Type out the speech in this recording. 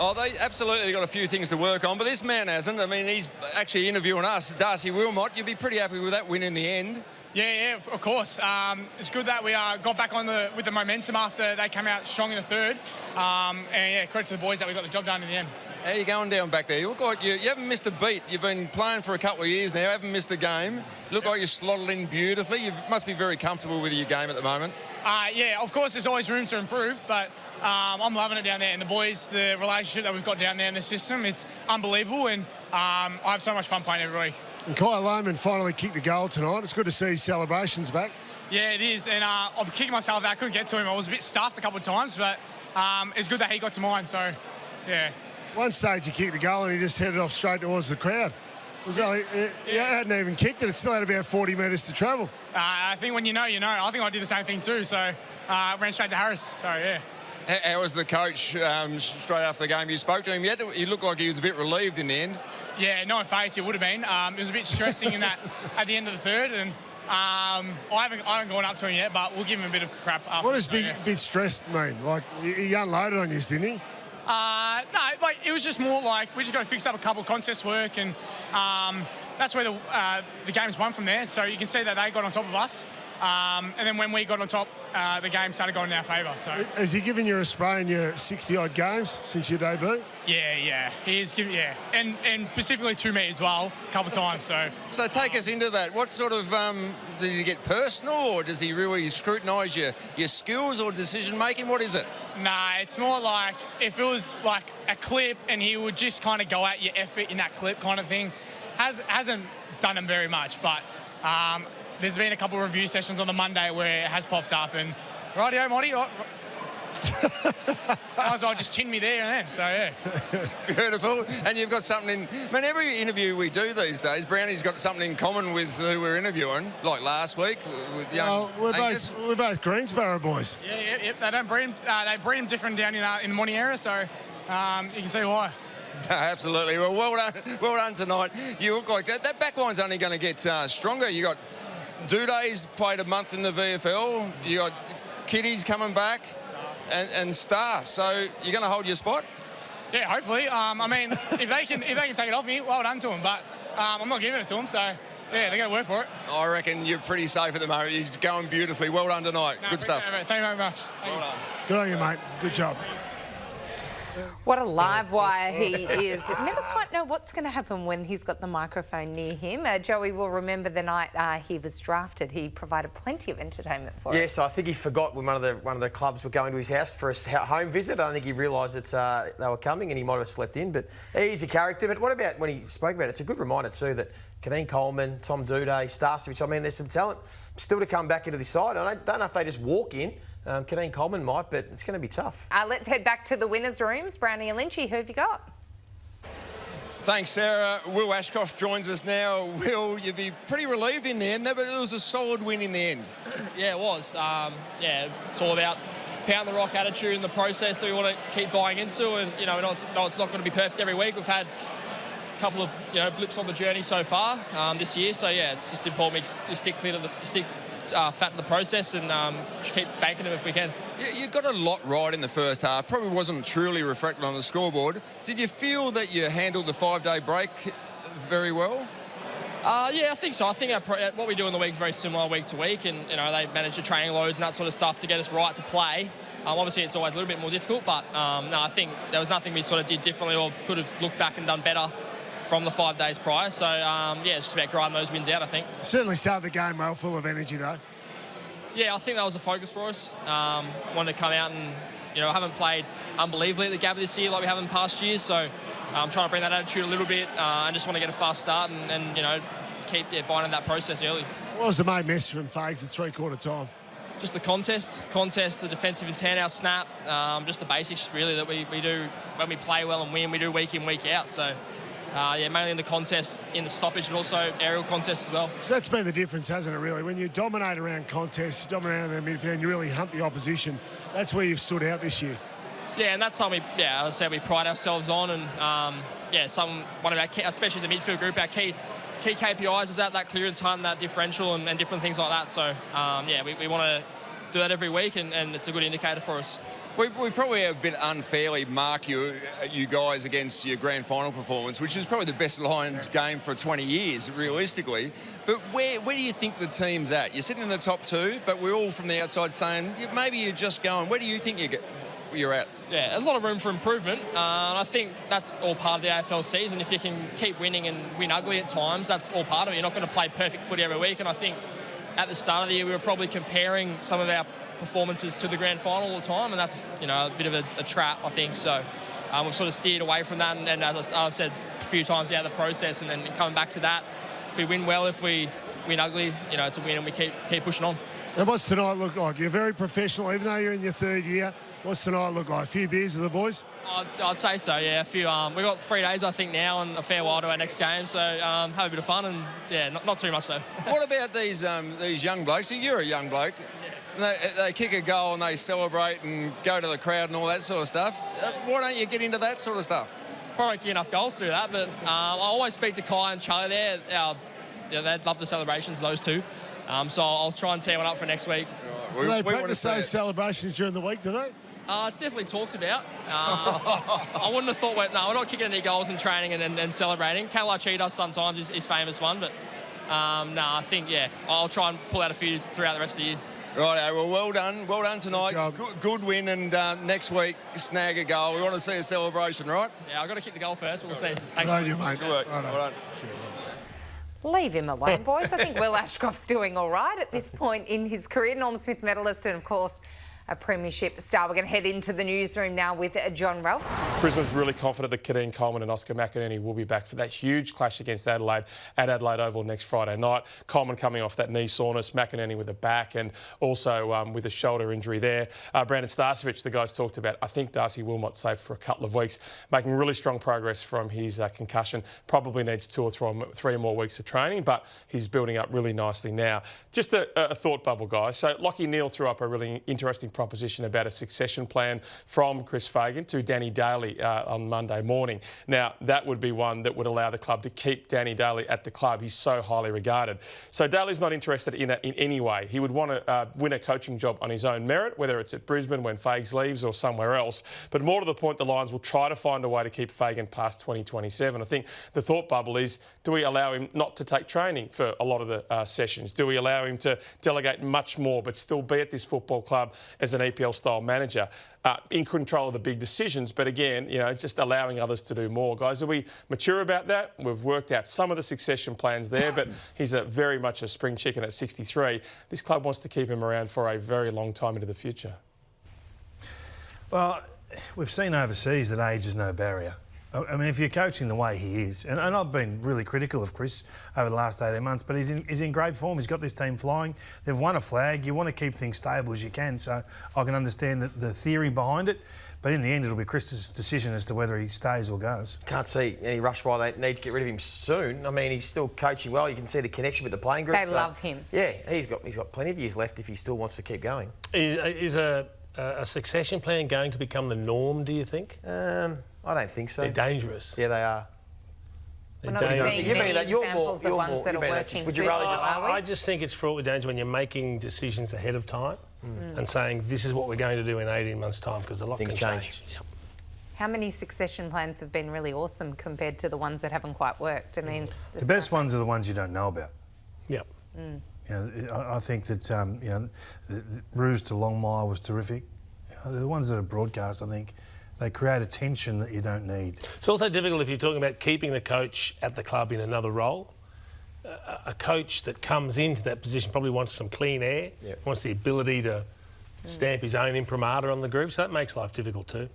Oh, they absolutely got a few things to work on, but this man hasn't. I mean, he's actually interviewing us, Darcy Wilmot. You'd be pretty happy with that win in the end. Yeah, of course. It's good that we got back on with the momentum after they came out strong in the third. And yeah, credit to the boys that we got the job done in the end. How are you going down back there? You look like you haven't missed a beat. You've been playing for a couple of years now, haven't missed a game. You look like you're slotted in beautifully. You must be very comfortable with your game at the moment. Yeah, of course, there's always room to improve, but I'm loving it down there. And the boys, the relationship that we've got down there in the system, it's unbelievable. And I have so much fun playing every week. And Kyle Lohman finally kicked a goal tonight. It's good to see his celebrations back. Yeah, it is. And I'm kicking myself out. I couldn't get to him. I was a bit stuffed a couple of times, but it's good that he got to mine. So, yeah. One stage he kicked a goal and he just headed off straight towards the crowd. He hadn't even kicked it. It still had about 40 metres to travel. I think when you know, you know. I think I did the same thing too. So ran straight to Harris. So, yeah. How was the coach straight after the game? You spoke to him yet? He looked like he was a bit relieved in the end. Yeah, no face, it would have been. It was a bit stressing in that at the end of the third, and I haven't gone up to him yet, but we'll give him a bit of crap after. What does bit stressed mean? Like, he unloaded on you, didn't he? No, like it was just more like we just got to fix up a couple of contest work, and that's where the game's won from there. So you can see that they got on top of us, and then when we got on top, the game started going in our favour. So has he given you a spray in your 60-odd games since your debut? Yeah, he is giving, and specifically to me as well, a couple of times. So take us into that. What sort of does he get personal, or does he really scrutinise your skills or decision making? What is it? Nah, it's more like if it was like a clip and he would just kind of go at your effort in that clip kind of thing. Hasn't done them very much, but there's been a couple of review sessions on the Monday where it has popped up, and rightio, Monty. Might as well just chin me there and then, so yeah. Beautiful. And you've got something in... I mean, every interview we do these days, Brownie's got something in common with who we're interviewing, like last week with young... Well, we're both Greensboro boys. Yeah. They don't breed them, they breed them different down in the Monty area, so you can see why. Absolutely. Well done tonight. You look like that. That backline's only going to get stronger. You got Duday's played a month in the VFL. You got Kitty's coming back. And Star, so you're going to hold your spot? Yeah, hopefully. I mean, if they can take it off me, well done to them. But I'm not giving it to them, so yeah, they're going to work for it. I reckon you're pretty safe at the moment. You're going beautifully. Well done tonight. Good stuff. Thank you very much. Well done. Good on you, mate. Good job. What a live wire he is. Never quite know what's going to happen when he's got the microphone near him. Joey will remember the night he was drafted. He provided plenty of entertainment for us. Yes, I think he forgot when one of the clubs were going to his house for a home visit. I don't think he realised that they were coming, and he might have slept in. But he's a character. But what about when he spoke about it? It's a good reminder too that Kadeen Coleman, Tom Duday, Starcevich, I mean, there's some talent still to come back into this side. I don't know if they just walk in. Kadeen Coleman might, but it's going to be tough. Let's head back to the winners' rooms. Brownie and Lynchy, who have you got? Thanks, Sarah. Will Ashcroft joins us now. Will, you'd be pretty relieved in the end there, but it was a solid win in the end. Yeah, it was. Yeah, it's all about pound the rock attitude in the process that we want to keep buying into, and we know it's not going to be perfect every week. We've had a couple of blips on the journey so far this year, so yeah, it's just important to stick clear to fat in the process and keep banking them if we can. You got a lot right in the first half. Probably wasn't truly reflected on the scoreboard. Did you feel that you handled the 5-day break very well? Yeah, I think so. I think what we do in the week is very similar week to week, and they manage the training loads and that sort of stuff to get us right to play. Obviously, it's always a little bit more difficult, but no, I think there was nothing we sort of did differently or could have looked back and done better from the 5 days prior. So, yeah, it's just about grinding those wins out, I think. Certainly started the game well, full of energy, though. Yeah, I think that was a focus for us. Wanted to come out and, haven't played unbelievably at the Gabba this year like we have in past years. So, I'm trying to bring that attitude a little bit and just want to get a fast start and keep binding that process early. What was the main message from Fags at three-quarter time? Just the contest, the defensive intent, our snap, just the basics, really, that we do when we play well and win, we do week in, week out. So, yeah, mainly in the contest, in the stoppage, and also aerial contests as well. So that's been the difference, hasn't it, really? When you dominate around contests, dominate around the midfield, and you really hunt the opposition, that's where you've stood out this year. Yeah, and that's something I say we pride ourselves on, and yeah, one of our key, especially as a midfield group, our key KPIs is that clearance hunt, that differential, and different things like that. So yeah, we want to do that every week, and it's a good indicator for us. We probably have a bit unfairly mark you guys against your grand final performance, which is probably the best Lions game for 20 years, realistically. But where do you think the team's at? You're sitting in the top 2, but we're all from the outside saying maybe you're just going. Where do you think you're at? Yeah, there's a lot of room for improvement. And I think that's all part of the AFL season. If you can keep winning and win ugly at times, that's all part of it. You're not going to play perfect footy every week. And I think at the start of the year, we were probably comparing some of our performances to the grand final all the time, and that's a bit of a trap, I think. So we've sort of steered away from that, and as I've said a few times out of the process, and then coming back to that, if we win well, if we win ugly, it's a win, and we keep pushing on. And what's tonight look like? You're very professional, even though you're in your 3rd year. What's tonight look like? A few beers with the boys? I'd say so, yeah. A few. We've got 3 days, I think, now, and a fair while to our next game. So have a bit of fun, and yeah, not too much so. What about these young blokes? You're a young bloke. Yeah. They kick a goal and they celebrate and go to the crowd and all that sort of stuff. Why don't you get into that sort of stuff? Probably don't get enough goals to do that, but I always speak to Kai and Charlie there. They'd love the celebrations, those two. So I'll try and tear one up for next week. Right. Do they practice those celebrations during the week, do they? It's definitely talked about. I wouldn't have thought we're not kicking any goals in training and celebrating. Kalachi does sometimes, his famous one, but I think, I'll try and pull out a few throughout the rest of the year. Right, well done tonight. Good win, and next week snag a goal. We want to see a celebration, right? Yeah, I've got to kick the goal first, but we'll see. Thanks, Good on you, mate. Good work. Well done. Leave him alone, boys. I think Will Ashcroft's doing all right at this point in his career. Norm Smith medalist and, of course, a premiership star. We're going to head into the newsroom now with John Ralph. Brisbane's really confident that Kadeen Coleman and Oscar McInerney will be back for that huge clash against Adelaide at Adelaide Oval next Friday night. Coleman coming off that knee soreness, McInerney with a back and also with a shoulder injury there. Brandon Starcevich, the guys talked about, I think Darcy Wilmot safe for a couple of weeks, making really strong progress from his concussion. Probably needs 2 or 3 more weeks of training, but he's building up really nicely now. Just a thought bubble, guys. So Lachie Neale threw up a really interesting proposition about a succession plan from Chris Fagan to Danny Daly on Monday morning. Now, that would be one that would allow the club to keep Danny Daly at the club. He's so highly regarded. So Daly's not interested in that in any way. He would want to win a coaching job on his own merit, whether it's at Brisbane when Fags leaves or somewhere else. But more to the point, the Lions will try to find a way to keep Fagan past 2027. I think the thought bubble is, do we allow him not to take training for a lot of the sessions? Do we allow him to delegate much more but still be at this football club as an EPL-style manager, in control of the big decisions, but again, just allowing others to do more? Guys, are we mature about that? We've worked out some of the succession plans there, but he's very much a spring chicken at 63. This club wants to keep him around for a very long time into the future. Well, we've seen overseas that age is no barrier. I mean, if you're coaching the way he is, and I've been really critical of Chris over the last 18 months, but he's in great form. He's got this team flying. They've won a flag. You want to keep things stable as you can, so I can understand the theory behind it. But in the end, it'll be Chris's decision as to whether he stays or goes. Can't see any rush why they need to get rid of him soon. I mean, he's still coaching well. You can see the connection with the playing group. They love him. Yeah, he's got plenty of years left if he still wants to keep going. Is a succession plan going to become the norm, do you think? I don't think so. They're dangerous. Yeah, they are. We're not seeing many examples of ones that are working. Would you rather just... I just think it's fraught with danger when you're making decisions ahead of time and saying this is what we're going to do in 18 months' time, because a lot can change. Yep. How many succession plans have been really awesome compared to the ones that haven't quite worked? I mean, the best ones are the ones you don't know about. Yep. I think that the Ruse to Longmire was terrific. The ones that are broadcast, I think, they create a tension that you don't need. It's also difficult if you're talking about keeping the coach at the club in another role. A coach that comes into that position probably wants some clean air, wants the ability to stamp his own imprimatur on the group, so that makes life difficult too.